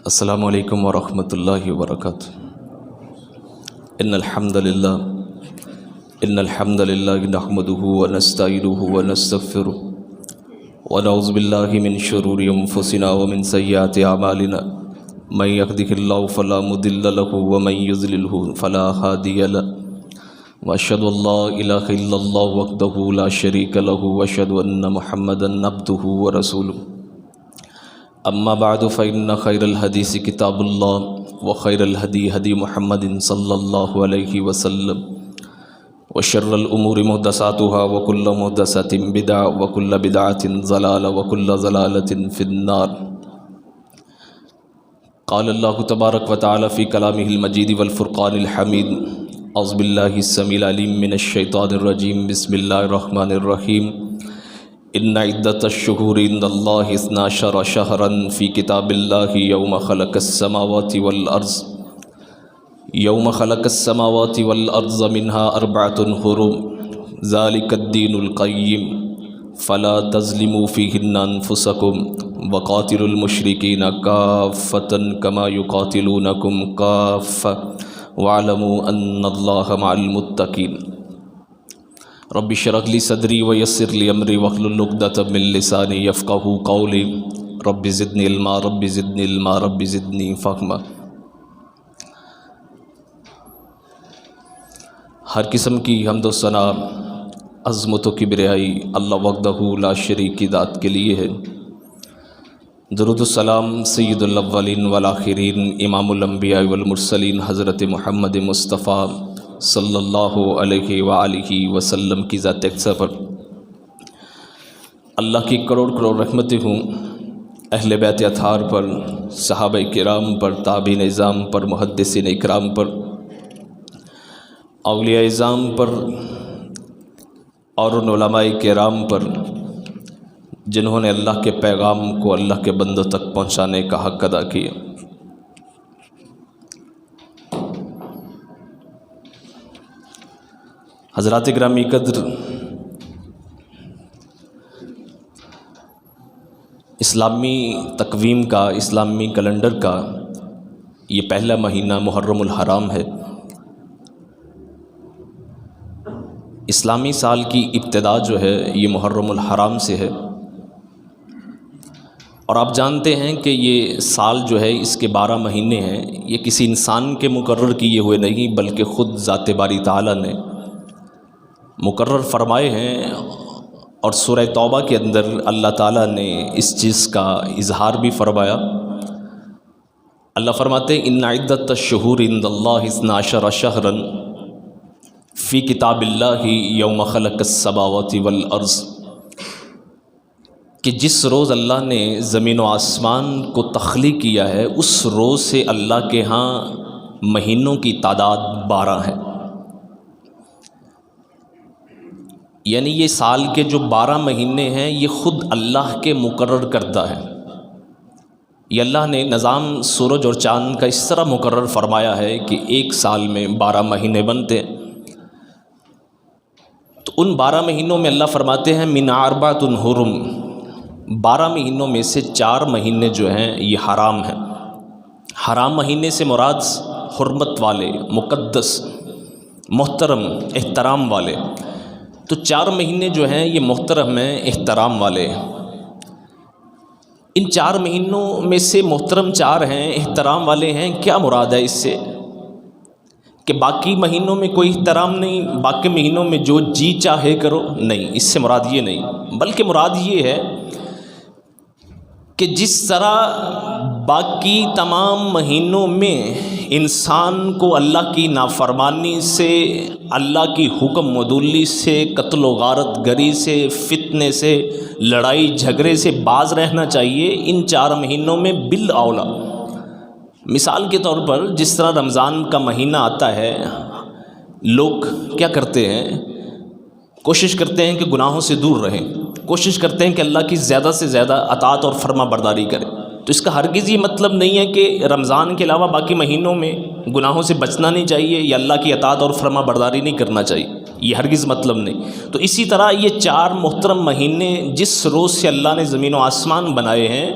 السلام علیکم ورحمۃ اللہ وبرکاتہ۔ ان الحمد للہ نحمده ونستعینه ونستغفره ونعوذ باللہ من شرور انفسنا ومن سیئات اعمالنا من يهده الله فلا مضل له ومن يضلل فلا هادي له واشهد ان لا اله الا الله وحده لا شريك له واشهد ان محمدا عبده ورسوله اما بعد فإن خير الحديث كتاب الله وخير الهدي هدي محمد صلى الله عليه وسلم وشر الأمور محدثاتها وكل محدثة بدعة وكل بدعة ضلالة وكل ضلالة في النار۔ قال الله تبارك وتعالى في كلامه المجيد والفرقان الحميد، أعوذ بالله السميع العليم من الشيطان الرجيم، بسم الله الرحمن الرحيم۔ ان عدۃ الشہور عند اللہ 12 شہرا فی کتاب اللہ یوم خلق السماوات والارض منها 4 حرم ذلک الدین القیم فلا تظلموا فیہن انفسکم وقاتلوا المشرکین کافۃ کما یقاتلونکم کافۃ واعلموا ان اللہ مع المتقین۔ رب اشرح لی صدری ویسر لی امری واحلل عقدۃ من لسانی یفقہوا قولی، رب زدنی علما رب زدنی علما رب زدنی فہما۔ ہر قسم کی حمد و ثنا، عظمت و کبریائی اللہ وحدہ لا شریک کی ذات کے لیے ہے۔ درود السلام سید الاولین والآخرین، امام الانبیاء والمرسلین، حضرت محمد مصطفیٰ صلی اللہ علیہ وآلہ وسلم کی ذات اقدس پر اللہ کی کروڑ کروڑ رحمتیں ہوں، اہل بیت اطہار پر، صحابہ کرام پر، تابعین اعظام پر، محدثین اکرام پر، اولیاء اعظام پر اور ان علماء کرام پر جنہوں نے اللہ کے پیغام کو اللہ کے بندوں تک پہنچانے کا حق ادا کیا۔ حضرات گرامی قدر، اسلامی تقویم کا، اسلامی کیلنڈر کا یہ پہلا مہینہ محرم الحرام ہے۔ اسلامی سال کی ابتدا جو ہے یہ محرم الحرام سے ہے، اور آپ جانتے ہیں کہ یہ سال جو ہے اس کے 12 مہینے ہیں، یہ کسی انسان کے مقرر کیے ہوئے نہیں بلکہ خود ذات باری تعالیٰ نے مقرر فرمائے ہیں۔ اور سورہ توبہ کے اندر اللہ تعالیٰ نے اس چیز کا اظہار بھی فرمایا۔ اللہ فرماتے ہیں ان عدۃ الشہور عند اللہ 12 شہرا فی کتاب اللہ یوم خلق السماوات والارض، کہ جس روز اللہ نے زمین و آسمان کو تخلیق کیا ہے اس روز سے اللہ کے ہاں مہینوں کی تعداد 12 ہے۔ یعنی یہ سال کے جو 12 مہینے ہیں یہ خود اللہ کے مقرر کردہ ہیں۔ یہ اللہ نے نظام سورج اور چاند کا اس طرح مقرر فرمایا ہے کہ ایک سال میں 12 مہینے بنتے ہیں۔ تو ان 12 مہینوں میں اللہ فرماتے ہیں من 4 حرم، 12 مہینوں میں سے 4 مہینے جو ہیں یہ حرام ہیں۔ حرام مہینے سے مراد حرمت والے، مقدس، محترم، احترام والے۔ تو 4 مہینے جو ہیں یہ محترم ہیں، احترام والے ہیں۔ ان 4 مہینوں میں سے محترم 4 ہیں، احترام والے ہیں۔ کیا مراد ہے اس سے؟ کہ باقی مہینوں میں کوئی احترام نہیں، باقی مہینوں میں جو جی چاہے کرو، نہیں، اس سے مراد یہ نہیں، بلکہ مراد یہ ہے کہ جس طرح باقی تمام مہینوں میں انسان کو اللہ کی نافرمانی سے، اللہ کی حکم عدولی سے، قتل و غارت گری سے، فتنے سے، لڑائی جھگڑے سے باز رہنا چاہیے، ان 4 مہینوں میں بالاولیٰ۔ مثال کے طور پر جس طرح رمضان کا مہینہ آتا ہے، لوگ کیا کرتے ہیں؟ کوشش کرتے ہیں کہ گناہوں سے دور رہیں، کوشش کرتے ہیں کہ اللہ کی زیادہ سے زیادہ اطاعت اور فرما برداری کریں۔ تو اس کا ہرگز یہ مطلب نہیں ہے کہ رمضان کے علاوہ باقی مہینوں میں گناہوں سے بچنا نہیں چاہیے یا اللہ کی اطاعت اور فرما برداری نہیں کرنا چاہیے، یہ ہرگز مطلب نہیں۔ تو اسی طرح یہ 4 محترم مہینے جس روز سے اللہ نے زمین و آسمان بنائے ہیں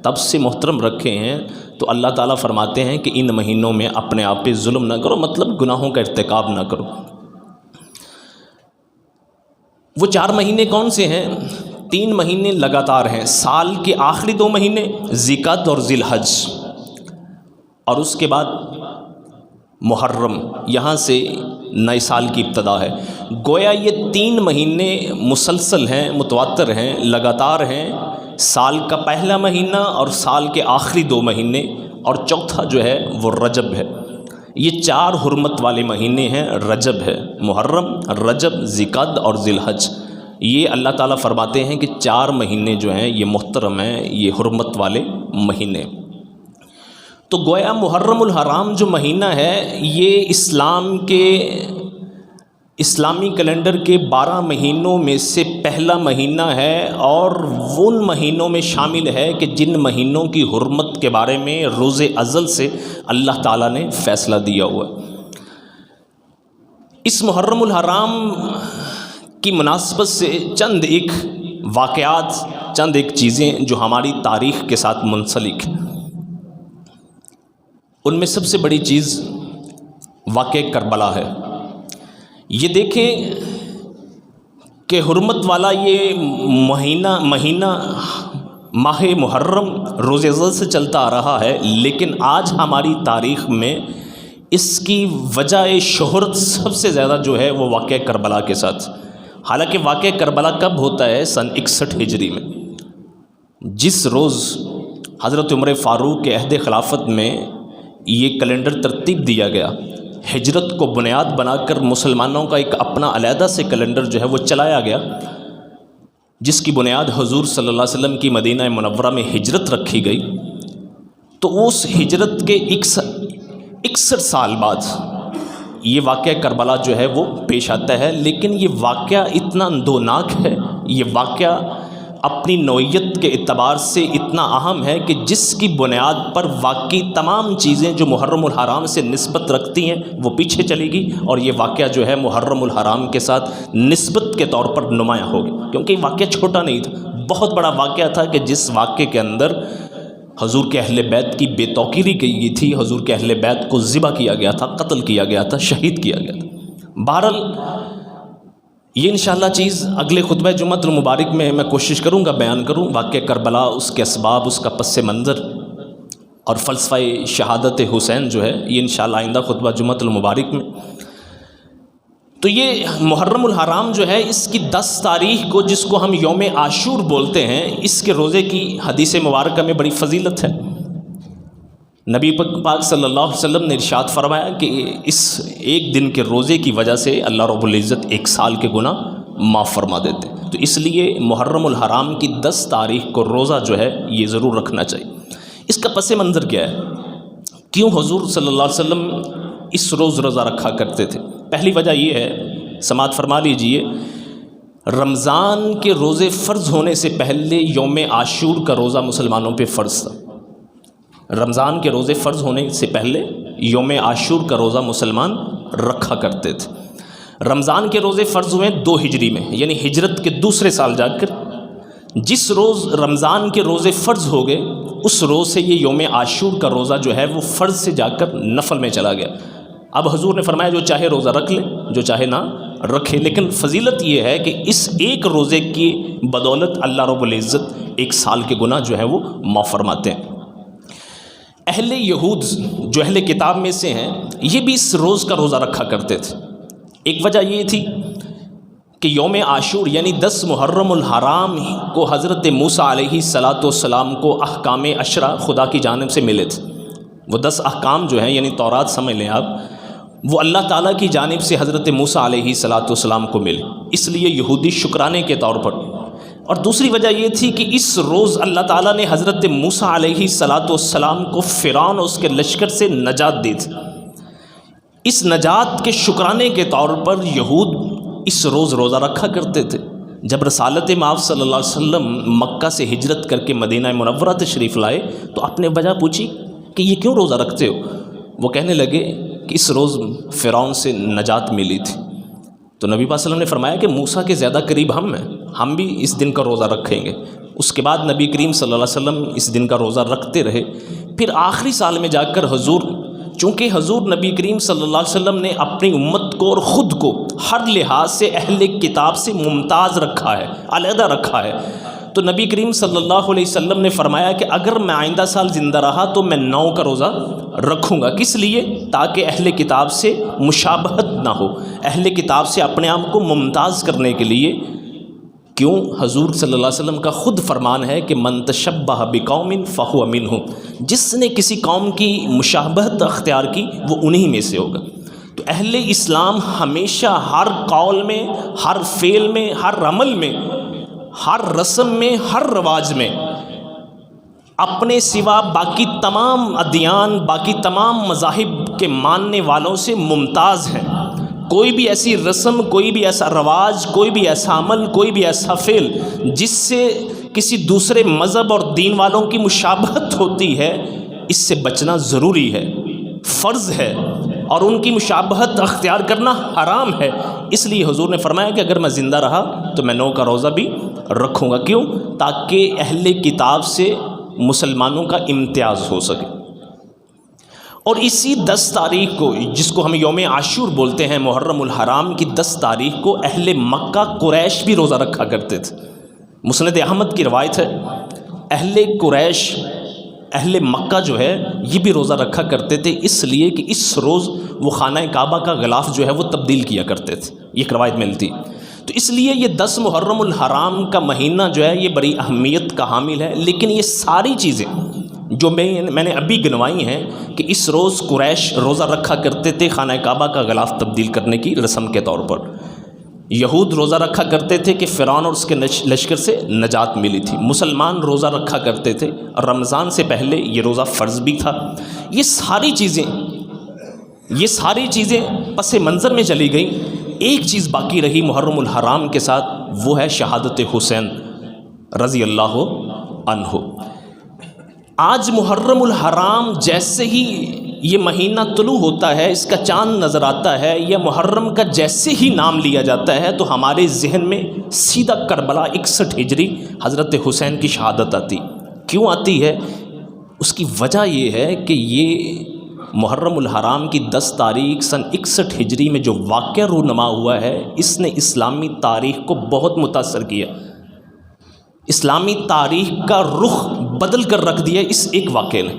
تب سے محترم رکھے ہیں، تو اللہ تعالیٰ فرماتے ہیں کہ ان مہینوں میں اپنے آپ پہ ظلم نہ کرو، مطلب گناہوں کا ارتکاب نہ کرو۔ وہ 4 مہینے کون سے ہیں؟ 3 مہینے لگاتار ہیں، سال کے آخری 2 مہینے ذی القعدہ اور ذی الحج، اور اس کے بعد محرم، یہاں سے نئے سال کی ابتدا ہے۔ گویا یہ 3 مہینے مسلسل ہیں، متواتر ہیں، لگاتار ہیں، سال کا پہلا مہینہ اور سال کے آخری 2 مہینے، اور چوتھا جو ہے وہ رجب ہے۔ یہ 4 حرمت والے مہینے ہیں، رجب ہے، محرم، رجب، ذی القعدہ اور ذی الحج۔ یہ اللہ تعالیٰ فرماتے ہیں کہ 4 مہینے جو ہیں یہ محترم ہیں، یہ حرمت والے مہینے۔ تو گویا محرم الحرام جو مہینہ ہے یہ اسلامی کیلنڈر کے 12 مہینوں میں سے پہلا مہینہ ہے، اور ان مہینوں میں شامل ہے کہ جن مہینوں کی حرمت کے بارے میں روز ازل سے اللہ تعالیٰ نے فیصلہ دیا ہوا ہے۔ اس محرم الحرام کی مناسبت سے چند ایک واقعات، چند ایک چیزیں جو ہماری تاریخ کے ساتھ منسلک ہیں، ان میں سب سے بڑی چیز واقعہ کربلا ہے۔ یہ دیکھیں کہ حرمت والا یہ ماہ محرم روز ازل سے چلتا آ رہا ہے، لیکن آج ہماری تاریخ میں اس کی وجہ شہرت سب سے زیادہ جو ہے وہ واقعہ کربلا کے ساتھ۔ حالانکہ واقعہ کربلا کب ہوتا ہے؟ سن 61 ہجری میں، جس روز حضرت عمر فاروق کے عہد خلافت میں یہ کیلنڈر ترتیب دیا گیا، ہجرت کو بنیاد بنا کر مسلمانوں کا ایک اپنا علیحدہ سے کیلنڈر جو ہے وہ چلایا گیا، جس کی بنیاد حضور صلی اللہ علیہ وسلم کی مدینہ منورہ میں ہجرت رکھی گئی۔ تو اس ہجرت کے 61 سال بعد یہ واقعہ کربلا جو ہے وہ پیش آتا ہے، لیکن یہ واقعہ اتنا اندوناک ہے، یہ واقعہ اپنی نوعیت کے اعتبار سے اتنا اہم ہے کہ جس کی بنیاد پر واقعی تمام چیزیں جو محرم الحرام سے نسبت رکھتی ہیں وہ پیچھے چلے گی، اور یہ واقعہ جو ہے محرم الحرام کے ساتھ نسبت کے طور پر نمایاں ہو گیا، کیونکہ یہ واقعہ چھوٹا نہیں تھا، بہت بڑا واقعہ تھا کہ جس واقعے کے اندر حضور کے اہل بیت کی بے توقیری کی گئی تھی، حضور کے اہل بیت کو ذبح کیا گیا تھا، قتل کیا گیا تھا، شہید کیا گیا تھا۔ بہرحال یہ انشاءاللہ چیز اگلے خطبہ جمعۃ المبارک میں کوشش کروں گا بیان کروں، واقعہ کربلا، اس کے اسباب، اس کا پس منظر اور فلسفہ شہادت حسین جو ہے، یہ انشاءاللہ آئندہ خطبہ جمعۃ المبارک میں۔ تو یہ محرم الحرام جو ہے، اس کی 10 تاریخ کو، جس کو ہم یوم عاشور بولتے ہیں، اس کے روزے کی حدیث مبارکہ میں بڑی فضیلت ہے۔ نبی پاک صلی اللہ علیہ وسلم نے ارشاد فرمایا کہ اس ایک دن کے روزے کی وجہ سے اللہ رب العزت 1 سال کے گناہ معاف فرما دیتے، تو اس لیے محرم الحرام کی 10 تاریخ کو روزہ جو ہے یہ ضرور رکھنا چاہیے۔ اس کا پس منظر کیا ہے؟ کیوں حضور صلی اللہ علیہ وسلم اس روز روزہ رکھا کرتے تھے؟ پہلی وجہ یہ ہے، سماعت فرما لیجئے، رمضان کے روزے فرض ہونے سے پہلے یوم عاشور کا روزہ مسلمانوں پہ فرض تھا۔ رمضان کے روزے فرض ہونے سے پہلے یوم عاشور کا روزہ مسلمان رکھا کرتے تھے۔ رمضان کے روزے فرض ہوئے 2 ہجری میں، یعنی ہجرت کے دوسرے سال جا کر۔ جس روز رمضان کے روزے فرض ہو گئے، اس روز سے یہ یوم عاشور کا روزہ جو ہے وہ فرض سے جا کر نفل میں چلا گیا۔ اب حضور نے فرمایا جو چاہے روزہ رکھ لے، جو چاہے نہ رکھے، لیکن فضیلت یہ ہے کہ اس ایک روزے کی بدولت اللہ رب العزت 1 سال کے گناہ جو ہے وہ معاف فرماتے ہیں۔ اہل یہود جو اہل کتاب میں سے ہیں، یہ بھی اس روز کا روزہ رکھا کرتے تھے۔ ایک وجہ یہ تھی کہ یوم عاشور یعنی 10 محرم الحرام کو حضرت موسیٰ علیہ السلام کو احکام 10 خدا کی جانب سے ملے تھے۔ وہ 10 احکام جو ہیں، یعنی تورات سمجھ لیں آپ، وہ اللہ تعالیٰ کی جانب سے حضرت موسیٰ علیہ السلام کو ملے، اس لیے یہودی شکرانے کے طور پر۔ اور دوسری وجہ یہ تھی کہ اس روز اللہ تعالیٰ نے حضرت موسیٰ علیہ السلام کو فرعون اور اس کے لشکر سے نجات دی تھی۔ اس نجات کے شکرانے کے طور پر یہود اس روز روزہ رکھا کرتے تھے۔ جب رسالت مآب صلی اللہ علیہ وسلم مکہ سے ہجرت کر کے مدینہ منورہ تشریف لائے تو آپ نے وجہ پوچھی کہ یہ کیوں روزہ رکھتے ہو؟ وہ کہنے لگے کہ اس روز فرعون سے نجات ملی تھی۔ تو نبی پاک صلی اللہ علیہ وسلم نے فرمایا کہ موسیٰ کے زیادہ قریب ہم ہیں، ہم بھی اس دن کا روزہ رکھیں گے۔ اس کے بعد نبی کریم صلی اللہ علیہ وسلم اس دن کا روزہ رکھتے رہے. پھر آخری سال میں جا کر حضور، چونکہ حضور نبی کریم صلی اللہ علیہ وسلم نے اپنی امت کو اور خود کو ہر لحاظ سے اہل کتاب سے ممتاز رکھا ہے، علیحدہ رکھا ہے، تو نبی کریم صلی اللہ علیہ وسلم نے فرمایا کہ اگر میں آئندہ سال زندہ رہا تو میں 9 کا روزہ رکھوں گا. کس لیے؟ تاکہ اہل کتاب سے مشابہت نہ ہو، اہل کتاب سے اپنے آپ کو ممتاز کرنے کے لیے. کیوں؟ حضور صلی اللہ علیہ وسلم کا خود فرمان ہے کہ من تشبہ بقوم فہو منہم، جس نے کسی قوم کی مشابہت اختیار کی وہ انہی میں سے ہوگا. تو اہل اسلام ہمیشہ ہر قول میں، ہر فعل میں، ہر عمل میں، ہر رسم میں، ہر رواج میں اپنے سوا باقی تمام ادیان، باقی تمام مذاہب کے ماننے والوں سے ممتاز ہیں. کوئی بھی ایسی رسم، کوئی بھی ایسا رواج، کوئی بھی ایسا عمل، کوئی بھی ایسا فعل جس سے کسی دوسرے مذہب اور دین والوں کی مشابہت ہوتی ہے، اس سے بچنا ضروری ہے، فرض ہے، اور ان کی مشابہت اختیار کرنا حرام ہے. اس لیے حضور نے فرمایا کہ اگر میں زندہ رہا تو میں 9 کا روزہ بھی رکھوں گا. کیوں؟ تاکہ اہل کتاب سے مسلمانوں کا امتیاز ہو سکے. اور اسی 10 تاریخ کو، جس کو ہم یوم عاشور بولتے ہیں، محرم الحرام کی 10 تاریخ کو اہل مکہ قریش بھی روزہ رکھا کرتے تھے. مسند احمد کی روایت ہے، اہل قریش، اہل مکہ جو ہے یہ بھی روزہ رکھا کرتے تھے، اس لیے کہ اس روز وہ خانہ کعبہ کا غلاف جو ہے وہ تبدیل کیا کرتے تھے. یہ ایک روایت ملتی. تو اس لیے یہ 10 محرم الحرام کا مہینہ جو ہے یہ بڑی اہمیت کا حامل ہے. لیکن یہ ساری چیزیں جو میں نے ابھی گنوائی ہیں کہ اس روز قریش روزہ رکھا کرتے تھے خانہ کعبہ کا غلاف تبدیل کرنے کی رسم کے طور پر. یہود روزہ رکھا کرتے تھے کہ فرعون اور اس کے لشکر سے نجات ملی تھی. مسلمان روزہ رکھا کرتے تھے، اور رمضان سے پہلے یہ روزہ فرض بھی تھا. یہ ساری چیزیں پس منظر میں چلی گئیں. ایک چیز باقی رہی محرم الحرام کے ساتھ، وہ ہے شہادت حسین رضی اللہ عنہ. آج محرم الحرام جیسے ہی یہ مہینہ طلوع ہوتا ہے، اس کا چاند نظر آتا ہے، یا محرم کا جیسے ہی نام لیا جاتا ہے تو ہمارے ذہن میں سیدھا کربلا 61 ہجری حضرت حسین کی شہادت آتی. کیوں آتی ہے؟ اس کی وجہ یہ ہے کہ یہ محرم الحرام کی 10 تاریخ سن 61 ہجری میں جو واقعہ رونما ہوا ہے، اس نے اسلامی تاریخ کو بہت متاثر کیا. اسلامی تاریخ کا رخ بدل کر رکھ دیا اس ایک واقعے نے.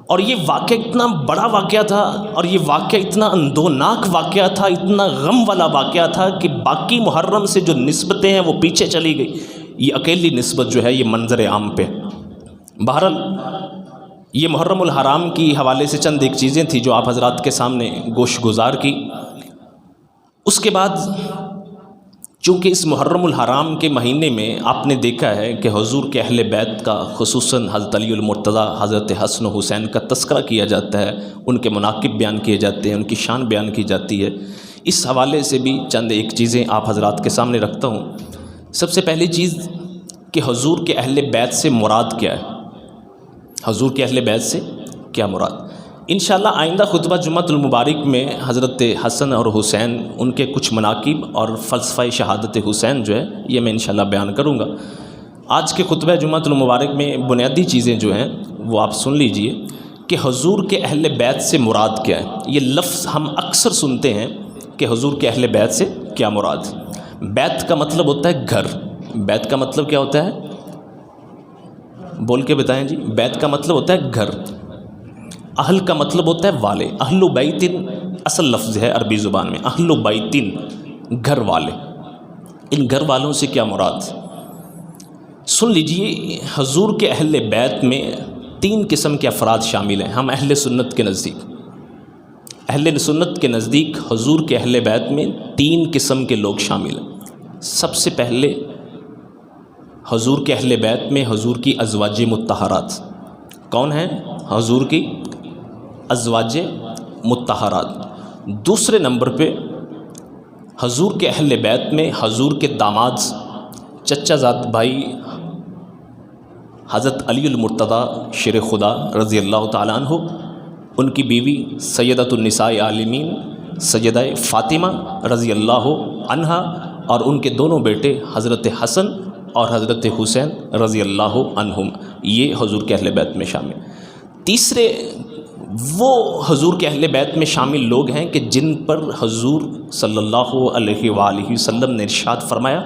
اور یہ واقعہ اتنا بڑا واقعہ تھا، اور یہ واقعہ اتنا اندوناک واقعہ تھا، اتنا غم والا واقعہ تھا کہ باقی محرم سے جو نسبتیں ہیں وہ پیچھے چلی گئی. یہ اکیلی نسبت جو ہے یہ منظر عام پہ. بہرحال یہ محرم الحرام کی حوالے سے چند ایک چیزیں تھیں جو آپ حضرات کے سامنے گوش گزار کی. اس کے بعد چونکہ اس محرم الحرام کے مہینے میں آپ نے دیکھا ہے کہ حضور کے اہل بیت کا، خصوصاً حضرت علی المرتضیٰ، حضرت حسن و حسین کا تذکرہ کیا جاتا ہے، ان کے مناقب بیان کیے جاتے ہیں، ان کی شان بیان کی جاتی ہے. اس حوالے سے بھی چند ایک چیزیں آپ حضرات کے سامنے رکھتا ہوں. سب سے پہلی چیز کہ حضور کے اہل بیت سے مراد کیا ہے. حضور کے اہل بیت سے کیا مراد؟ انشاءاللہ آئندہ خطبہ جمعۃ المبارک میں حضرت حسن اور حسین، ان کے کچھ مناقب اور فلسفہ شہادت حسین جو ہے یہ میں انشاءاللہ بیان کروں گا. آج کے خطبہ جمعۃ المبارک میں بنیادی چیزیں جو ہیں وہ آپ سن لیجئے کہ حضور کے اہل بیت سے مراد کیا ہے. یہ لفظ ہم اکثر سنتے ہیں کہ حضور کے اہل بیت سے کیا مراد. بیت کا مطلب ہوتا ہے گھر. بیت کا مطلب کیا ہوتا ہے؟ بول کے بتائیں جی. بیت کا مطلب ہوتا ہے گھر. اہل کا مطلب ہوتا ہے والے. اہل بیتن اصل لفظ ہے عربی زبان میں. اہل بیتن گھر والے. ان گھر والوں سے کیا مراد؟ سن لیجئے. حضور کے اہل بیت میں 3 قسم کے افراد شامل ہیں. ہم اہل سنت کے نزدیک حضور کے اہل بیت میں 3 قسم کے لوگ شامل ہیں. سب سے پہلے حضور کے اہل بیت میں حضور کی ازواج مطہرات. کون ہیں؟ حضور کی ازواج مطہرات. دوسرے نمبر پہ حضور کے اہل بیت میں حضور کے داماد چچا زاد بھائی حضرت علی المرتضیٰ شیر خدا رضی اللہ تعالیٰ عنہ، ان کی بیوی سیدۃ النساء عالمین سیدہ فاطمہ رضی اللہ عنہا، اور ان کے دونوں بیٹے حضرت حسن اور حضرت حسین رضی اللہ عنہم، یہ حضور کے اہل بیت میں شامل۔ تیسرے وہ حضور کے اہل بیت میں شامل لوگ ہیں کہ جن پر حضور صلی اللہ علیہ وآلہ وسلم نے ارشاد فرمایا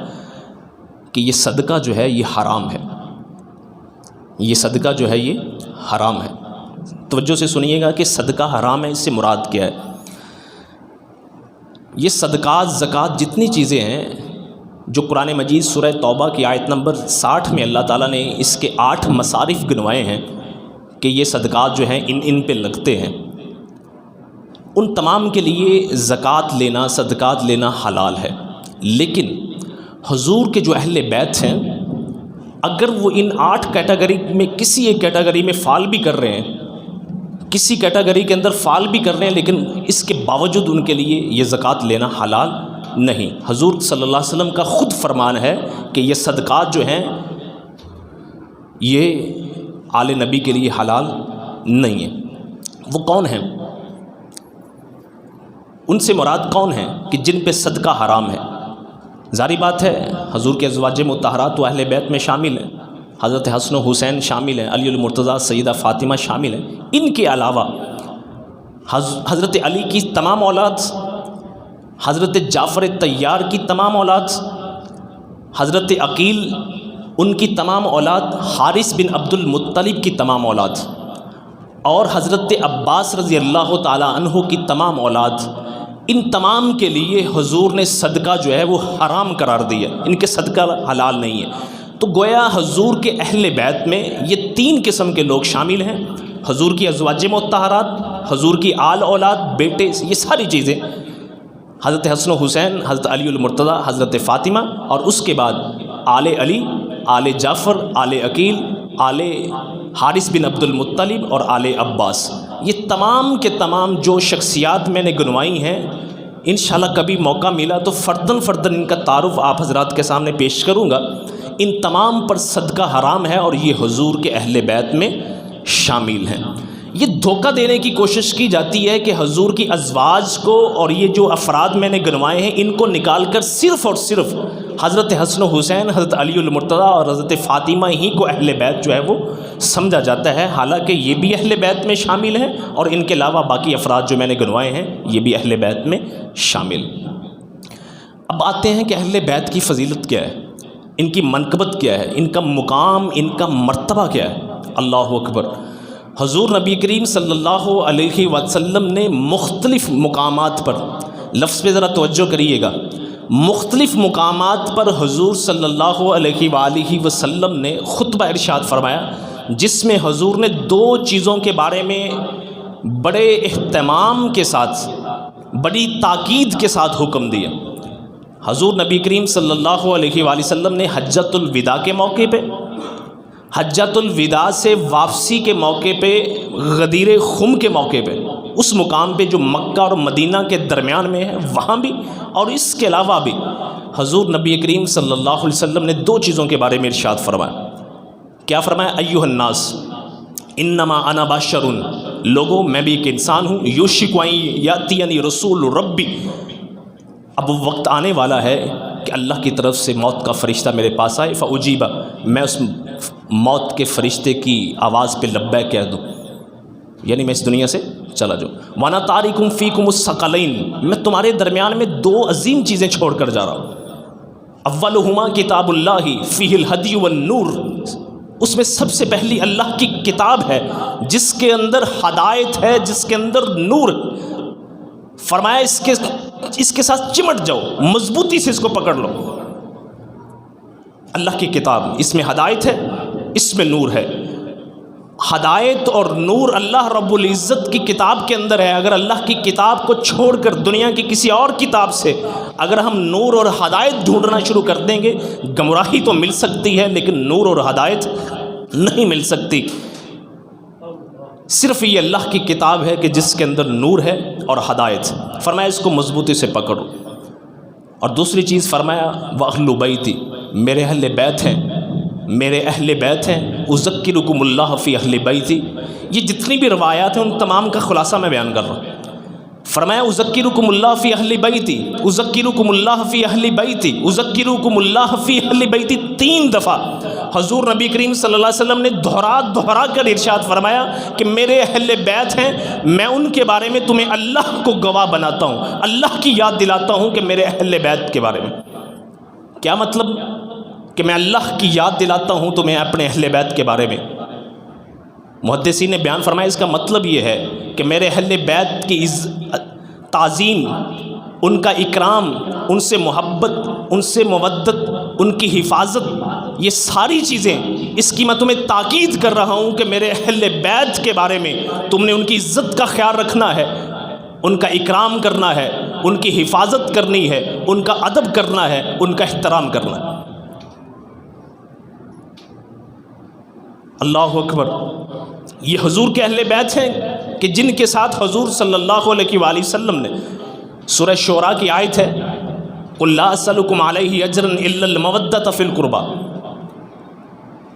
کہ یہ صدقہ جو ہے یہ حرام ہے، یہ صدقہ جو ہے یہ حرام ہے۔ توجہ سے سنیے گا کہ صدقہ حرام ہے، اس سے مراد کیا ہے؟ یہ صدقات، زکوٰۃ، جتنی چیزیں ہیں جو قرآن مجید سورہ توبہ کی آیت نمبر 60 میں اللہ تعالیٰ نے اس کے 8 مصارف گنوائے ہیں کہ یہ صدقات جو ہیں ان پہ لگتے ہیں، ان تمام کے لیے زکوٰۃ لینا، صدقات لینا حلال ہے۔ لیکن حضور کے جو اہل بیت ہیں، اگر وہ ان 8 کیٹیگری میں کسی ایک کیٹیگری میں فال بھی کر رہے ہیں، کسی کیٹیگری کے اندر فال بھی کر رہے ہیں، لیکن اس کے باوجود ان کے لیے یہ زکوٰۃ لینا حلال نہیں۔ حضور صلی اللہ علیہ وسلم کا خود فرمان ہے کہ یہ صدقات جو ہیں یہ آل نبی کے لیے حلال نہیں ہیں۔ وہ کون ہیں؟ ان سے مراد کون ہیں کہ جن پہ صدقہ حرام ہے؟ ظاہری بات ہے حضور کے ازواج مطہرات و اہل بیت میں شامل ہیں، حضرت حسن و حسین شامل ہیں، علی المرتضیٰ سیدہ فاطمہ شامل ہیں۔ ان کے علاوہ حضرت علی کی تمام اولاد، حضرت جعفر طیار کی تمام اولاد، حضرت عقیل ان کی تمام اولاد، حارث بن عبد المطلب کی تمام اولاد، اور حضرت عباس رضی اللہ تعالیٰ عنہ کی تمام اولاد، ان تمام کے لیے حضور نے صدقہ جو ہے وہ حرام قرار دیا، ان کے صدقہ حلال نہیں ہے۔ تو گویا حضور کے اہل بیت میں یہ 3 قسم کے لوگ شامل ہیں، حضور کی ازواج مطہرات، حضور کی آل اولاد، بیٹے، یہ ساری چیزیں، حضرت حسن و حسین، حضرت علی المرتضیٰ، حضرت فاطمہ، اور اس کے بعد آل علی، آل جعفر، آل عقیل، آل حارث بن عبد المطلب اور آل عباس۔ یہ تمام کے تمام جو شخصیات میں نے گنوائی ہیں، انشاءاللہ کبھی موقع ملا تو فرداً ان کا تعارف آپ حضرات کے سامنے پیش کروں گا۔ ان تمام پر صدقہ حرام ہے اور یہ حضور کے اہل بیت میں شامل ہیں۔ یہ دھوکہ دینے کی کوشش کی جاتی ہے کہ حضور کی ازواج کو اور یہ جو افراد میں نے گنوائے ہیں ان کو نکال کر صرف اور صرف حضرت حسن و حسین، حضرت علی المرتضیٰ اور حضرت فاطمہ ہی کو اہل بیت جو ہے وہ سمجھا جاتا ہے، حالانکہ یہ بھی اہل بیت میں شامل ہیں اور ان کے علاوہ باقی افراد جو میں نے گنوائے ہیں یہ بھی اہل بیت میں شامل۔ اب آتے ہیں کہ اہل بیت کی فضیلت کیا ہے، ان کی منقبت کیا ہے، ان کا مقام، ان کا مرتبہ کیا ہے۔ اللہ اکبر۔ حضور نبی کریم صلی اللہ علیہ وسلم نے مختلف مقامات پر، لفظ پہ ذرا توجہ کریے گا، مختلف مقامات پر حضور صلی اللہ علیہ وآلہ وسلم نے خطبہ ارشاد فرمایا، جس میں حضور نے 2 چیزوں کے بارے میں بڑے اہتمام کے ساتھ، بڑی تاکید کے ساتھ حکم دیا۔ حضور نبی کریم صلی اللہ علیہ وآلہ وسلم نے حجۃ الوداع کے موقع پہ، حجۃ الوداع سے واپسی کے موقع پہ، غدیر خم کے موقع پہ، اس مقام پہ جو مکہ اور مدینہ کے درمیان میں ہے وہاں بھی، اور اس کے علاوہ بھی حضور نبی کریم صلی اللہ علیہ وسلم نے 2 چیزوں کے بارے میں ارشاد فرمایا۔ کیا فرمایا؟ ایھا الناس انما انا بشر، لوگوں میں بھی ایک انسان ہوں، یوشک ان یاتینی رسول ربی، اب وہ وقت آنے والا ہے کہ اللہ کی طرف سے موت کا فرشتہ میرے پاس آئے، فاجیب، میں اس موت کے فرشتے کی آواز پہ لبیک کہہ دوں، یعنی میں اس دنیا سے چلا جاؤں۔ وانا تارکم فیکم الثقلین، میں تمہارے درمیان میں 2 عظیم چیزیں چھوڑ کر جا رہا ہوں۔ اولہما کتاب اللہ فیہ الہدی والنور، اس میں سب سے پہلی اللہ کی کتاب ہے جس کے اندر ہدایت ہے، جس کے اندر نور۔ فرمایا اس کے ساتھ چمٹ جاؤ، مضبوطی سے اس کو پکڑ لو۔ اللہ کی کتاب، اس میں ہدایت ہے، اس میں نور ہے۔ ہدایت اور نور اللہ رب العزت کی کتاب کے اندر ہے۔ اگر اللہ کی کتاب کو چھوڑ کر دنیا کی کسی اور کتاب سے اگر ہم نور اور ہدایت ڈھونڈنا شروع کر دیں گے، گمراہی تو مل سکتی ہے لیکن نور اور ہدایت نہیں مل سکتی۔ صرف یہ اللہ کی کتاب ہے کہ جس کے اندر نور ہے اور ہدایت۔ فرمایا اس کو مضبوطی سے پکڑو۔ اور دوسری چیز فرمایا وَأَهْلُ بَيْتِ، میرے اہل بیت ہیں، میرے اہل بیت ہیں، اُذَكِّرُكُمُ اللَّهَ فِي أَهْلِ بَيْتِ۔ یہ جتنی بھی روایات ہیں ان تمام کا خلاصہ میں بیان کر رہا ہوں۔ فرمایا اذکرکم اللہ فی اہل بیتی، اذکرکم اللہ فی اہل بیتی، اذکرکم اللہ فی اہل بیتی، 3 دفعہ حضور نبی کریم صلی اللہ علیہ وسلم نے دہرا کر ارشاد فرمایا کہ میرے اہل بیت ہیں، میں ان کے بارے میں تمہیں اللہ کو گواہ بناتا ہوں، اللہ کی یاد دلاتا ہوں کہ میرے اہل بیت کے بارے میں۔ کیا مطلب کہ میں اللہ کی یاد دلاتا ہوں تمہیں اپنے اہل بیت کے بارے میں؟ محدثین نے بیان فرمایا اس کا مطلب یہ ہے کہ میرے اہل بیت کی تعظیم، ان کا اکرام، ان سے محبت، ان سے مودت، ان کی حفاظت، یہ ساری چیزیں، اس کی میں تمہیں تاکید کر رہا ہوں کہ میرے اہل بیت کے بارے میں تم نے ان کی عزت کا خیال رکھنا ہے، ان کا اکرام کرنا ہے، ان کی حفاظت کرنی ہے، ان کا ادب کرنا ہے، ان کا احترام کرنا ہے۔ اللہ اکبر۔ یہ حضور کے اہل بیت ہیں کہ جن کے ساتھ حضور صلی اللہ علیہ وآلہ وسلم نے، سورہ شعراء کی آیت ہے قُلْ لَا أَسْأَلُكُمْ عَلَيْهِ أَجْرًا إِلَّا الْمَوَدَّةَ فِي الْقُرْبَى،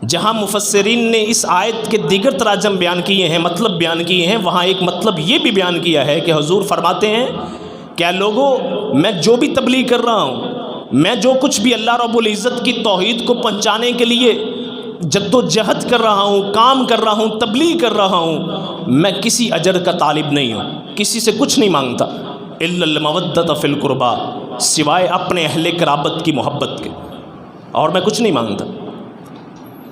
جہاں مفسرین نے اس آیت کے دیگر تراجم بیان کیے ہیں، مطلب بیان کیے ہیں، وہاں ایک مطلب یہ بھی بیان کیا ہے کہ حضور فرماتے ہیں کیا لوگوں، میں جو بھی تبلیغ کر رہا ہوں، میں جو کچھ بھی اللہ رب العزت کی توحید کو پہنچانے کے لیے جد و جہد کر رہا ہوں، کام کر رہا ہوں، تبلیغ کر رہا ہوں، میں کسی اجر کا طالب نہیں ہوں، کسی سے کچھ نہیں مانگتا، الا المودۃ فی القربى، سوائے اپنے اہل قرابت کی محبت کے، اور میں کچھ نہیں مانگتا۔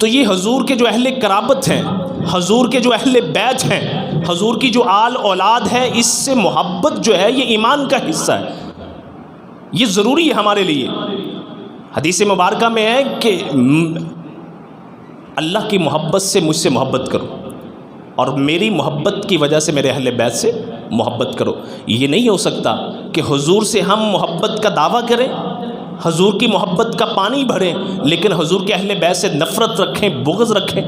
تو یہ حضور کے جو اہل قرابت ہیں، حضور کے جو اہل بیت ہیں، حضور کی جو آل اولاد ہے، اس سے محبت جو ہے یہ ایمان کا حصہ ہے، یہ ضروری ہے ہمارے لیے۔ حدیث مبارکہ میں ہے کہ اللہ کی محبت سے مجھ سے محبت کرو، اور میری محبت کی وجہ سے میرے اہل بیت سے محبت کرو۔ یہ نہیں ہو سکتا کہ حضور سے ہم محبت کا دعویٰ کریں، حضور کی محبت کا پانی بھریں، لیکن حضور کے اہل بیت سے نفرت رکھیں، بغض رکھیں،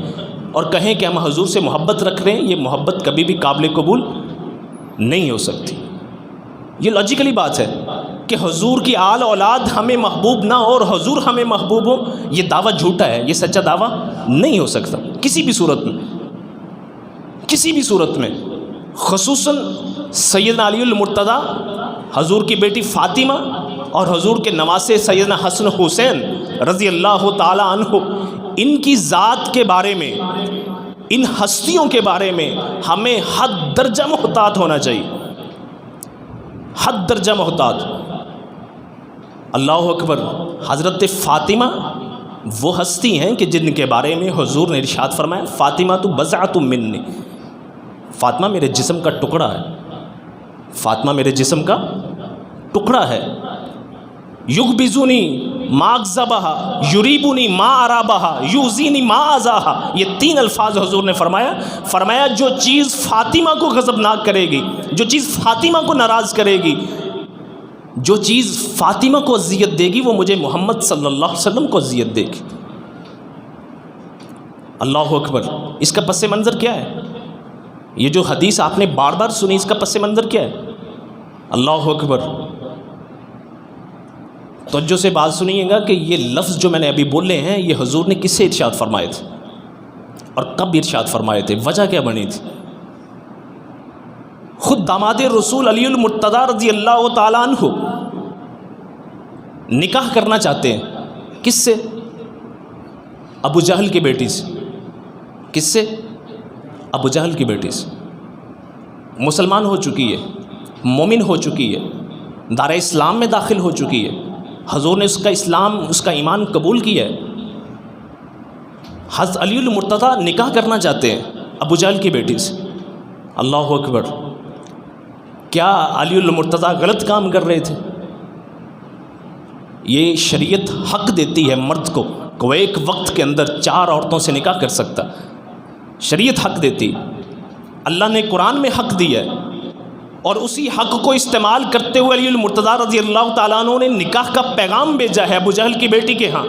اور کہیں کہ ہم حضور سے محبت رکھ رہے ہیں۔ یہ محبت کبھی بھی قابل قبول نہیں ہو سکتی۔ یہ لاجیکلی بات ہے کہ حضور کی آل اولاد ہمیں محبوب نہ ہو اور حضور ہمیں محبوب ہو، یہ دعویٰ جھوٹا ہے، یہ سچا دعویٰ نہیں ہو سکتا کسی بھی صورت میں، کسی بھی صورت میں۔ خصوصاً سیدنا علی المرتضیٰ، حضور کی بیٹی فاطمہ، اور حضور کے نواسے سیدنا حسن حسین رضی اللہ تعالی عنہ، ان کی ذات کے بارے میں، ان ہستیوں کے بارے میں ہمیں حد درجہ محتاط ہونا چاہیے، حد درجہ محتاط۔ اللہ اکبر۔ حضرت فاطمہ وہ ہستی ہیں کہ جن کے بارے میں حضور نے ارشاد فرمایا فاطمہ تو بضعۃ منی، فاطمہ میرے جسم کا ٹکڑا ہے، فاطمہ میرے جسم کا ٹکڑا ہے۔ یغبزنی ما اغضبہا، یریبنی ما ارابہا، یؤذینی ما اذاہا، یہ 3 الفاظ حضور نے فرمایا جو چیز فاطمہ کو غضبناک کرے گی، جو چیز فاطمہ کو ناراض کرے گی، جو چیز فاطمہ کو اذیت دے گی، وہ مجھے محمد صلی اللہ علیہ وسلم کو اذیت دے گی۔ اللہ اکبر۔ اس کا پس منظر کیا ہے؟ یہ جو حدیث آپ نے بار بار سنی، اس کا پس منظر کیا ہے؟ اللہ اکبر۔ توجہ سے بات سنیے گا کہ یہ لفظ جو میں نے ابھی بولے ہیں، یہ حضور نے کس سے ارشاد فرمائے تھے اور کب ارشاد فرمائے تھے، وجہ کیا بنی تھی؟ خود داماد رسول علی المرتضیٰ رضی اللہ تعالیٰ عنہ نکاح کرنا چاہتے ہیں، کس سے؟ ابو جہل کی بیٹی سے۔ کس سے؟ ابو جہل کی بیٹی سے۔ مسلمان ہو چکی ہے، مومن ہو چکی ہے، دار اسلام میں داخل ہو چکی ہے، حضور نے اس کا اسلام، اس کا ایمان قبول کیا ہے۔ حضرت علی المرتضیٰ نکاح کرنا چاہتے ہیں ابو جہل کی بیٹی سے۔ اللہ اکبر۔ کیا علی المرتضیٰ غلط کام کر رہے تھے؟ یہ شریعت حق دیتی ہے مرد کو کہ وہ ایک وقت کے اندر 4 عورتوں سے نکاح کر سکتا، شریعت حق دیتی، اللہ نے قرآن میں حق دیا ہے، اور اسی حق کو استعمال کرتے ہوئے علی المرتضیٰ رضی اللہ تعالیٰ عنہ نے نکاح کا پیغام بھیجا ہے ابو جہل کی بیٹی کے ہاں۔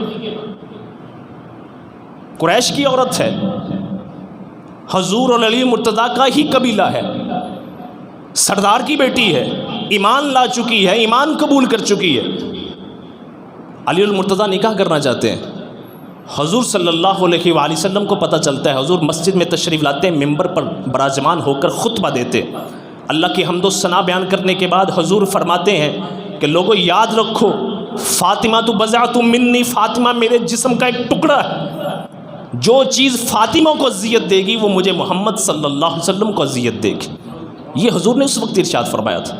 قریش کی عورت ہے، حضور اور علی المرتضیٰ کا ہی قبیلہ ہے، سردار کی بیٹی ہے، ایمان لا چکی ہے، ایمان قبول کر چکی ہے۔ علی المرتضیٰ نکاح کرنا چاہتے ہیں۔ حضور صلی اللہ علیہ وآلہ وسلم کو پتہ چلتا ہے، حضور مسجد میں تشریف لاتے ہیں، ممبر پر براجمان ہو کر خطبہ دیتے، اللہ کی حمد و ثنا بیان کرنے کے بعد حضور فرماتے ہیں کہ لوگوں یاد رکھو فاطمہ تو بضعۃ منی، فاطمہ میرے جسم کا ایک ٹکڑا ہے، جو چیز فاطمہ کو اذیت دے گی وہ مجھے محمد صلی اللہ علیہ وسلم کو اذیت دے گی. یہ حضور نے اس وقت ارشاد فرمایا تھا.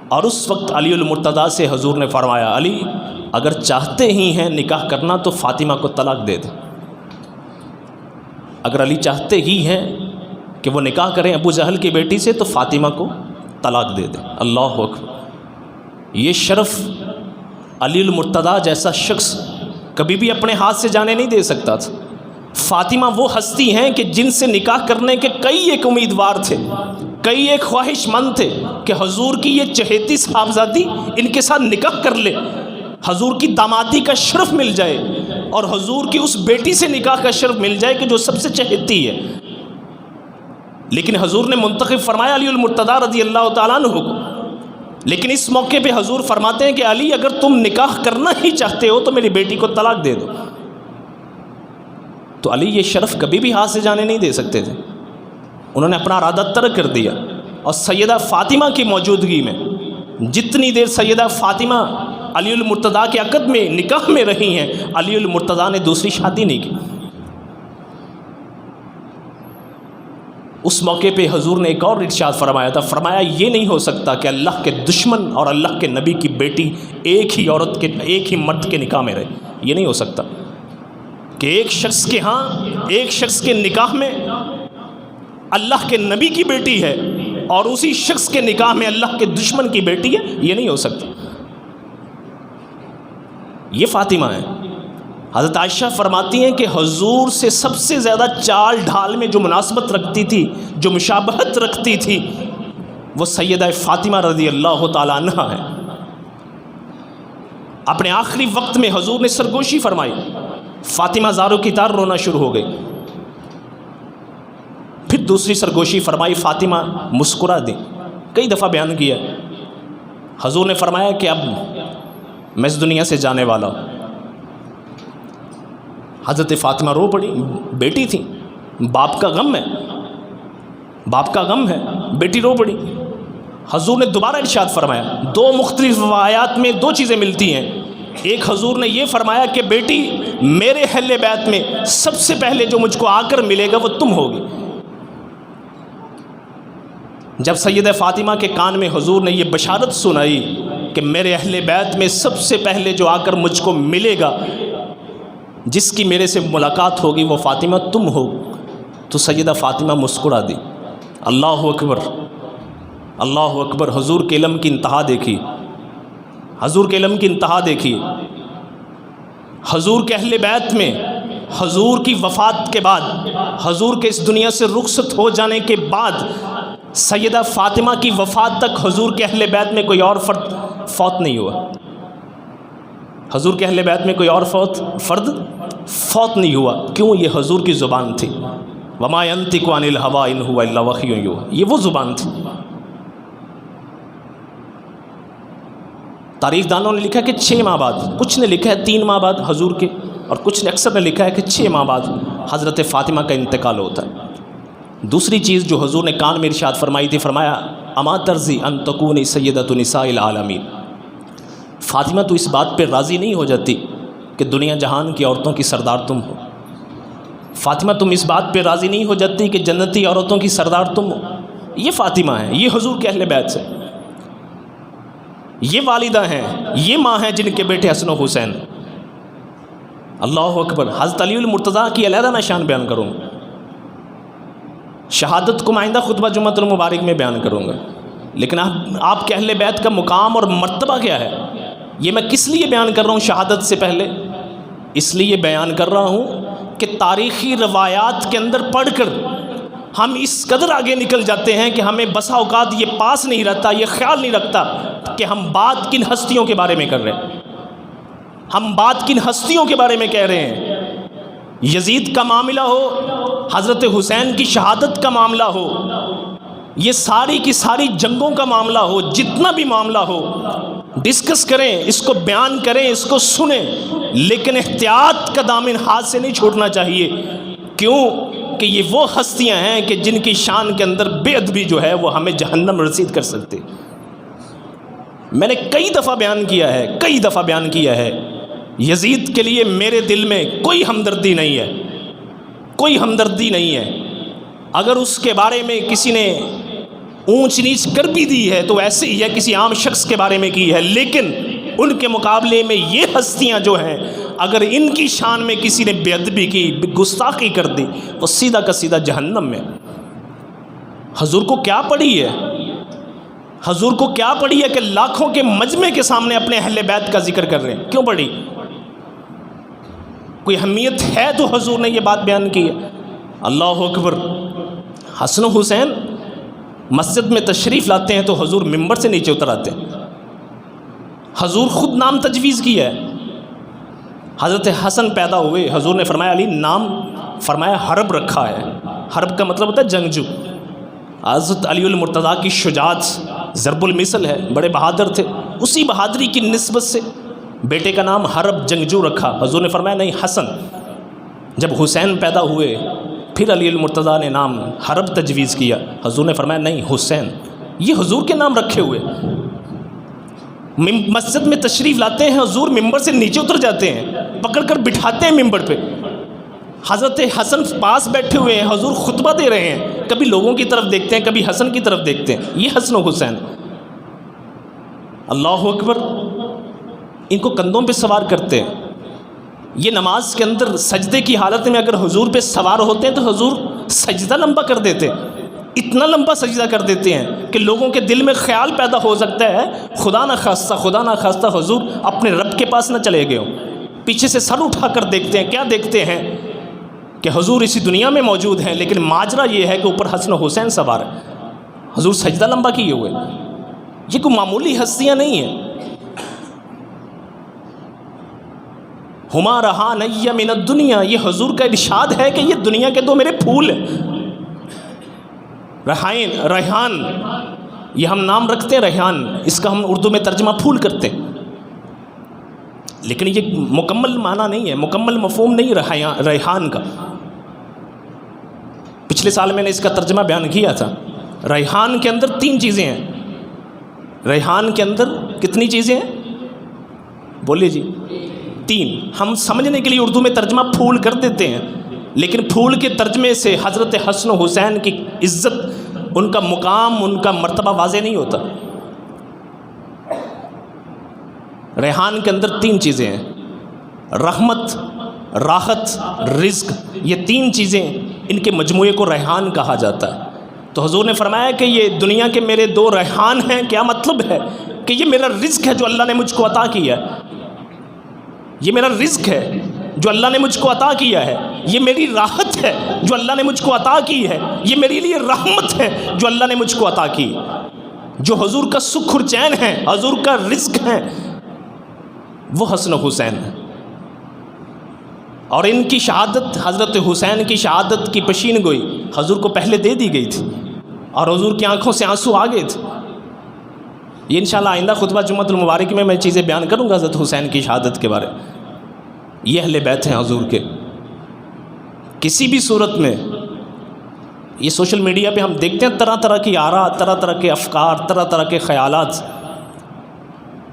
اور اس وقت علی المرتضیٰ سے حضور نے فرمایا علی اگر چاہتے ہی ہیں نکاح کرنا تو فاطمہ کو طلاق دے دیں. اگر علی چاہتے ہی ہیں کہ وہ نکاح کریں ابو جہل کی بیٹی سے تو فاطمہ کو طلاق دے دیں. اللہ اکبر. یہ شرف علی المرتضیٰ جیسا شخص کبھی بھی اپنے ہاتھ سے جانے نہیں دے سکتا تھا. فاطمہ وہ ہستی ہیں کہ جن سے نکاح کرنے کے کئی ایک امیدوار تھے، کئی ایک خواہش مند تھے کہ حضور کی یہ چہیتی صاحبزادی ان کے ساتھ نکاح کر لے، حضور کی دامادی کا شرف مل جائے اور حضور کی اس بیٹی سے نکاح کا شرف مل جائے کہ جو سب سے چہیتی ہے. لیکن حضور نے منتخب فرمایا علی المرتضیٰ رضی اللہ تعالیٰ عنہ کو. لیکن اس موقع پہ حضور فرماتے ہیں کہ علی اگر تم نکاح کرنا ہی چاہتے ہو تو میری بیٹی کو طلاق دے دو. تو علی یہ شرف کبھی بھی ہاتھ سے جانے نہیں دے سکتے تھے. انہوں نے اپنا ارادہ ترک کر دیا اور سیدہ فاطمہ کی موجودگی میں جتنی دیر سیدہ فاطمہ علی المرتضیٰ کے عقد میں نکاح میں رہی ہیں علی المرتضیٰ نے دوسری شادی نہیں کی. اس موقع پہ حضور نے ایک اور ارشاد فرمایا تھا، فرمایا یہ نہیں ہو سکتا کہ اللہ کے دشمن اور اللہ کے نبی کی بیٹی ایک ہی مرد کے نکاح میں رہے. یہ نہیں ہو سکتا کہ ایک شخص کے ہاں ایک شخص کے نکاح میں اللہ کے نبی کی بیٹی ہے اور اسی شخص کے نکاح میں اللہ کے دشمن کی بیٹی ہے. یہ نہیں ہو سکتا. یہ فاطمہ ہے. حضرت عائشہ فرماتی ہیں کہ حضور سے سب سے زیادہ چال ڈھال میں جو مناسبت رکھتی تھی، جو مشابہت رکھتی تھی، وہ سیدہ فاطمہ رضی اللہ تعالیٰ عنہا ہے. اپنے آخری وقت میں حضور نے سرگوشی فرمائی، فاطمہ زاروں کی طرح رونا شروع ہو گئی. پھر دوسری سرگوشی فرمائی، فاطمہ مسکرا دی. کئی دفعہ بیان کیا حضور نے فرمایا کہ اب میں اس دنیا سے جانے والا. حضرت فاطمہ رو پڑی. بیٹی تھی، باپ کا غم ہے، باپ کا غم ہے، بیٹی رو پڑی. حضور نے دوبارہ ارشاد فرمایا. دو مختلف روایات میں دو چیزیں ملتی ہیں. ایک حضور نے یہ فرمایا کہ بیٹی میرے اہل بیت میں سب سے پہلے جو مجھ کو آ کر ملے گا وہ تم ہوگی. جب سیدہ فاطمہ کے کان میں حضور نے یہ بشارت سنائی کہ میرے اہل بیت میں سب سے پہلے جو آ کر مجھ کو ملے گا، جس کی میرے سے ملاقات ہوگی وہ فاطمہ تم ہو، تو سیدہ فاطمہ مسکرا دی. اللہ اکبر، اللہ اکبر. حضور کے علم کی انتہا دیکھی، حضور کے علم کی انتہا دیکھی. حضور کے اہل بیت میں حضور کی وفات کے بعد، حضور کے اس دنیا سے رخصت ہو جانے کے بعد، سیدہ فاطمہ کی وفات تک حضور کے اہل بیت میں کوئی اور فرد فوت نہیں ہوا. حضور کے اہل بیت میں کوئی اور فرد فوت نہیں ہوا. کیوں؟ یہ حضور کی زبان تھی. وما ينطق عن الهوى ان هو الا وحی یوحی. یہ وہ زبان تھی. تاریخ دانوں نے لکھا ہے کہ 6 ماہ بعد، کچھ نے لکھا ہے 3 ماہ بعد حضور کے، اور کچھ نے اکثر نے لکھا ہے کہ 6 ماہ بعد حضرت فاطمہ کا انتقال ہوتا ہے. دوسری چیز جو حضور نے کان میں ارشاد فرمائی تھی، فرمایا اما ترضی ان تکونی سیدۃ نساء العالمین. فاطمہ تو اس بات پہ راضی نہیں ہو جاتی کہ دنیا جہان کی عورتوں کی سردار تم ہو. فاطمہ تم اس بات پہ راضی نہیں ہو جاتی کہ جنتی عورتوں کی سردار تم ہو. یہ فاطمہ ہیں، یہ حضور کے اہل بیت سے، یہ والدہ ہیں، یہ ماں ہیں جن کے بیٹے حسن و حسین. اللہ اکبر. حضرت علی المرتضیٰ کی علیحدہ میں شان بیان کروں گا، شہادت کو آئندہ خطبہ جمعۃ المبارک میں بیان کروں گا. لیکن آپ کے اہل بیت کا مقام اور مرتبہ کیا ہے، یہ میں کس لیے بیان کر رہا ہوں شہادت سے پہلے؟ اس لیے بیان کر رہا ہوں کہ تاریخی روایات کے اندر پڑھ کر ہم اس قدر آگے نکل جاتے ہیں کہ ہمیں بسا اوقات یہ پاس نہیں رہتا، یہ خیال نہیں رکھتا کہ ہم بات کن ہستیوں کے بارے میں کر رہے ہیں. ہم بات کن ہستیوں کے بارے میں کہہ رہے ہیں. یزید کا معاملہ ہو، حضرت حسین کی شہادت کا معاملہ ہو، یہ ساری کی ساری جنگوں کا معاملہ ہو، جتنا بھی معاملہ ہو ڈسکس کریں، اس کو بیان کریں، اس کو سنیں، لیکن احتیاط کا دامن ہاتھ سے نہیں چھوڑنا چاہیے. کیوں کہ یہ وہ ہستیاں ہیں کہ جن کی شان کے اندر بے ادبی جو ہے وہ ہمیں جہنم رسید کر سکتے۔ میں نے کئی دفعہ بیان کیا ہے یزید کے لیے میرے دل میں کوئی ہمدردی نہیں ہے، اگر اس کے بارے میں کسی نے اونچ نیچ کر بھی دی ہے تو ایسے ہی ہے کسی عام شخص کے بارے میں کی ہے، لیکن ان کے مقابلے میں یہ ہستیاں جو ہیں اگر ان کی شان میں کسی نے بے ادبی کی، گستاخی کر دی، وہ سیدھا کا سیدھا جہنم میں۔ حضور کو کیا پڑی ہے کہ لاکھوں کے مجمع کے سامنے اپنے اہل بیت کا ذکر کر رہے ہیں؟ کیوں پڑی؟ کوئی اہمیت ہے تو حضور نے یہ بات بیان کی ہے۔ اللہ اکبر۔ حسن و حسین مسجد میں تشریف لاتے ہیں تو حضور ممبر سے نیچے اتر آتے ہیں۔ حضور خود نام تجویز کیا ہے۔ حضرت حسن پیدا ہوئے، حضور نے فرمایا علی نام، فرمایا حرب رکھا ہے۔ حرب کا مطلب ہوتا ہے جنگجو۔ حضرت علی المرتضیٰ کی شجاعت ضرب المثل ہے، بڑے بہادر تھے، اسی بہادری کی نسبت سے بیٹے کا نام حرب جنگجو رکھا۔ حضور نے فرمایا نہیں حسن۔ جب حسین پیدا ہوئے پھر علی المرتضیٰ نے نام حرب تجویز کیا، حضور نے فرمایا نہیں حسین۔ یہ حضور کے نام رکھے ہوئے۔ مسجد میں تشریف لاتے ہیں، حضور ممبر سے نیچے اتر جاتے ہیں، پکڑ کر بٹھاتے ہیں ممبر پہ۔ حضرت حسن پاس بیٹھے ہوئے ہیں، حضور خطبہ دے رہے ہیں، کبھی لوگوں کی طرف دیکھتے ہیں، کبھی حسن کی طرف دیکھتے ہیں۔ یہ حسن و حسین۔ اللہ اکبر۔ ان کو کندھوں پہ سوار کرتے ہیں۔ یہ نماز کے اندر سجدے کی حالت میں اگر حضور پہ سوار ہوتے ہیں تو حضور سجدہ لمبا کر دیتے، اتنا لمبا سجدہ کر دیتے ہیں کہ لوگوں کے دل میں خیال پیدا ہو سکتا ہے خدا نہ خواستہ حضور اپنے رب کے پاس نہ چلے گئے ہوں۔ پیچھے سے سر اٹھا کر دیکھتے ہیں، کیا دیکھتے ہیں کہ حضور اسی دنیا میں موجود ہیں، لیکن ماجرا یہ ہے کہ اوپر حسن و حسین سوار ہے، حضور سجدہ لمبا کیے ہوئے۔ یہ کوئی معمولی ہستیاں نہیں ہیں۔ ہما رہانی من الدنیا، یہ حضور کا ارشاد ہے کہ یہ دنیا کے دو میرے پھول ہیں۔ ریحان، یہ ہم نام رکھتے ہیں ریحان، اس کا ہم اردو میں ترجمہ پھول کرتے ہیں، لیکن یہ مکمل معنی نہیں ہے، مکمل مفہوم نہیں ریحان کا۔ پچھلے سال میں نے اس کا ترجمہ بیان کیا تھا۔ ریحان کے اندر 3 چیزیں ہیں۔ ریحان کے اندر کتنی چیزیں ہیں؟ بولیے جی 3۔ ہم سمجھنے کے لیے اردو میں ترجمہ پھول کر دیتے ہیں، لیکن پھول کے ترجمے سے حضرت حسن و حسین کی عزت، ان کا مقام، ان کا مرتبہ واضح نہیں ہوتا۔ ریحان کے اندر 3 چیزیں ہیں، رحمت، راحت، رزق۔ یہ 3 چیزیں، ان کے مجموعے کو ریحان کہا جاتا ہے۔ تو حضور نے فرمایا کہ یہ دنیا کے میرے 2 ریحان ہیں۔ کیا مطلب ہے؟ کہ یہ میرا رزق ہے جو اللہ نے مجھ کو عطا کیا ہے، یہ میرا رزق ہے جو اللہ نے مجھ کو عطا کیا ہے، یہ میری راحت ہے جو اللہ نے مجھ کو عطا کی ہے، یہ میرے لیے رحمت ہے جو اللہ نے مجھ کو عطا کی۔ جو حضور کا سکھ اور چین ہے، حضور کا رزق ہے، وہ حسن و حسین ہے۔ اور ان کی شہادت، حضرت حسین کی شہادت کی پیشین گوئی حضور کو پہلے دے دی گئی تھی، اور حضور کی آنکھوں سے آنسو آ گئے تھے۔ یہ انشاءاللہ آئندہ خطبہ جمعۃ المبارک میں چیزیں بیان کروں گا حضرت حسین کی شہادت کے بارے۔ یہ اہل بیت ہیں حضور کے۔ کسی بھی صورت میں یہ سوشل میڈیا پہ ہم دیکھتے ہیں طرح طرح کی آراء، طرح طرح کے افکار، طرح طرح کے خیالات۔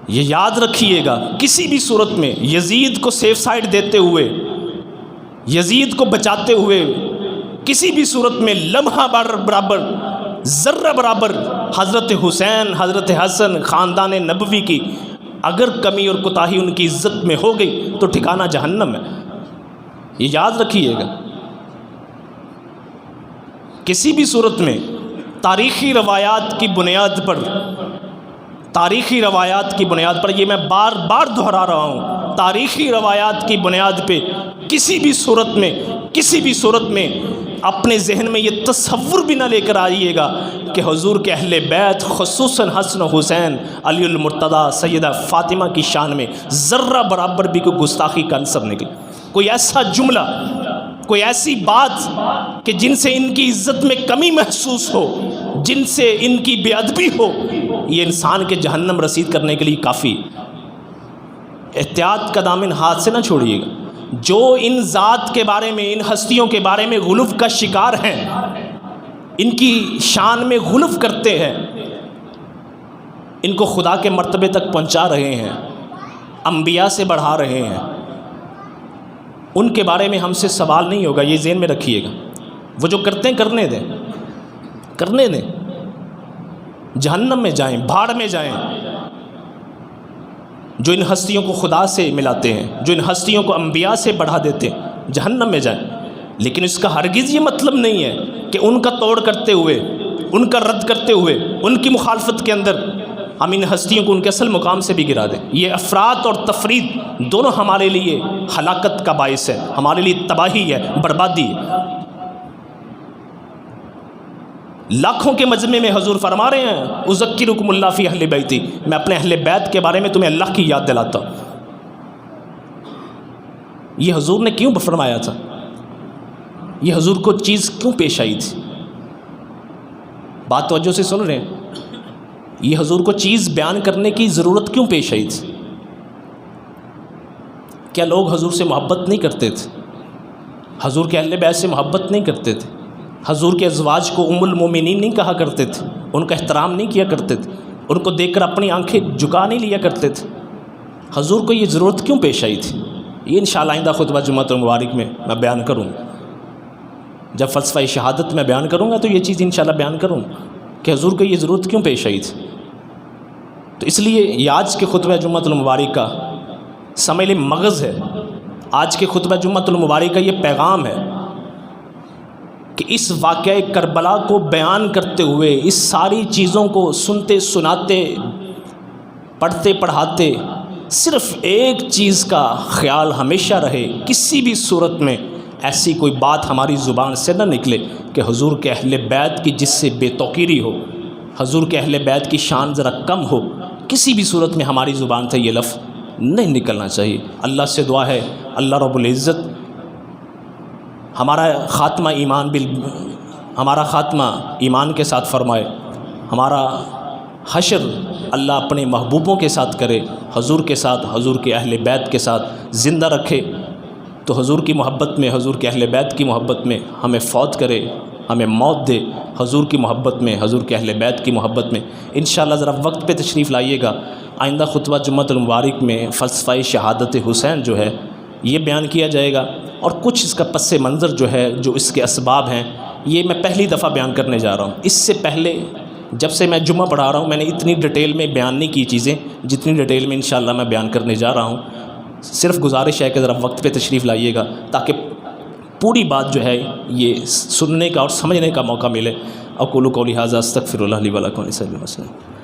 یہ یاد رکھیے گا، کسی بھی صورت میں یزید کو سیف سائڈ دیتے ہوئے، یزید کو بچاتے ہوئے، کسی بھی صورت میں لمحہ برابر، ذرہ برابر حضرت حسین، حضرت حسن، خاندان نبوی کی اگر کمی اور کوتاہی ان کی عزت میں ہو گئی تو ٹھکانہ جہنم ہے۔ یہ یاد رکھیے گا۔ کسی بھی صورت میں تاریخی روایات کی بنیاد پر، تاریخی روایات کی بنیاد پر، یہ میں بار بار دہرا رہا ہوں، تاریخی روایات کی بنیاد پہ کسی بھی صورت میں اپنے ذہن میں یہ تصور بھی نہ لے کر آئیے گا کہ حضور کے اہل بیت خصوصاً حسن و حسین، علی المرتضیٰ، سیدہ فاطمہ کی شان میں ذرہ برابر بھی کوئی گستاخی کا نسب نکلے، کوئی ایسا جملہ، کوئی ایسی بات کہ جن سے ان کی عزت میں کمی محسوس ہو، جن سے ان کی بے ادبی ہو، یہ انسان کے جہنم رسید کرنے کے لیے کافی۔ احتیاط کا دامن ہاتھ سے نہ چھوڑیے گا۔ جو ان ذات کے بارے میں، ان ہستیوں کے بارے میں غلو کا شکار ہیں، ان کی شان میں غلو کرتے ہیں، ان کو خدا کے مرتبے تک پہنچا رہے ہیں، انبیاء سے بڑھا رہے ہیں، ان کے بارے میں ہم سے سوال نہیں ہوگا، یہ ذہن میں رکھیے گا۔ وہ جو کرتے ہیں کرنے دیں، کرنے دیں، جہنم میں جائیں، بھاڑ میں جائیں۔ جو ان ہستیوں کو خدا سے ملاتے ہیں، جو ان ہستیوں کو انبیاء سے بڑھا دیتے ہیں، جہنم میں جائیں۔ لیکن اس کا ہرگز یہ مطلب نہیں ہے کہ ان کا توڑ کرتے ہوئے، ان کا رد کرتے ہوئے، ان کی مخالفت کے اندر ہم ان ہستیوں کو ان کے اصل مقام سے بھی گرا دیں۔ یہ افراط اور تفرید دونوں ہمارے لیے ہلاکت کا باعث ہے، ہمارے لیے تباہی ہے، بربادی ہے۔ لاکھوں کے مجمع میں حضور فرما رہے ہیں اذکرکم اللہ فی اہل بیتی، میں اپنے اہل بیت کے بارے میں تمہیں اللہ کی یاد دلاتا ہوں۔ یہ حضور نے کیوں فرمایا تھا؟ یہ حضور کو چیز کیوں پیش آئی تھی؟ بات توجہ سے سن رہے ہیں؟ یہ حضور کو چیز بیان کرنے کی ضرورت کیوں پیش آئی تھی؟ کیا لوگ حضور سے محبت نہیں کرتے تھے؟ حضور کے اہل بیت سے محبت نہیں کرتے تھے؟ حضور کے ازواج کو ام المومنین نہیں کہا کرتے تھے؟ ان کا احترام نہیں کیا کرتے تھے؟ ان کو دیکھ کر اپنی آنکھیں جھکا نہیں لیا کرتے تھے؟ حضور کو یہ ضرورت کیوں پیش آئی تھی؟ یہ انشاءاللہ آئندہ خطبہ جمعۃ المبارک میں بیان کروں گا۔ جب فلسفہ شہادت میں بیان کروں گا تو یہ چیز انشاءاللہ بیان کروں گا کہ حضور کو یہ ضرورت کیوں پیش آئی تھی۔ تو اس لیے یہ آج کے خطبہ جمعۃ المبارک کا سمیل مغز ہے، آج کے خطبہ جمعۃ المبارک کا یہ پیغام ہے کہ اس واقعہ کربلا کو بیان کرتے ہوئے، اس ساری چیزوں کو سنتے سناتے، پڑھتے پڑھاتے، صرف ایک چیز کا خیال ہمیشہ رہے، کسی بھی صورت میں ایسی کوئی بات ہماری زبان سے نہ نکلے کہ حضور کے اہل بیت کی جس سے بے توقیری ہو، حضور کے اہل بیت کی شان ذرا کم ہو، کسی بھی صورت میں ہماری زبان سے یہ لفظ نہیں نکلنا چاہیے۔ اللہ سے دعا ہے اللہ رب العزت ہمارا خاتمہ ہمارا خاتمہ ایمان کے ساتھ فرمائے، ہمارا حشر اللہ اپنے محبوبوں کے ساتھ کرے، حضور کے ساتھ، حضور کے اہل بیت کے ساتھ زندہ رکھے، تو حضور کی محبت میں، حضور کے اہل بیت کی محبت میں ہمیں فوت کرے، ہمیں موت دے، حضور کی محبت میں، حضور کے اہل بیت کی محبت میں۔ انشاءاللہ ذرا وقت پہ تشریف لائیے گا، آئندہ خطبہ جمعۃ المبارک میں فلسفہ شہادت حسین جو ہے یہ بیان کیا جائے گا، اور کچھ اس کا پس منظر جو ہے، جو اس کے اسباب ہیں، یہ میں پہلی دفعہ بیان کرنے جا رہا ہوں۔ اس سے پہلے جب سے میں جمعہ پڑھا رہا ہوں میں نے اتنی ڈیٹیل میں بیان نہیں کی چیزیں جتنی ڈیٹیل میں انشاءاللہ میں بیان کرنے جا رہا ہوں۔ صرف گزارش ہے کہ ذرا وقت پہ تشریف لائیے گا تاکہ پوری بات جو ہے یہ سننے کا اور سمجھنے کا موقع ملے۔ اقول قولی ھذا استغفر اللہ لی و لکم ولسائر المسلمین۔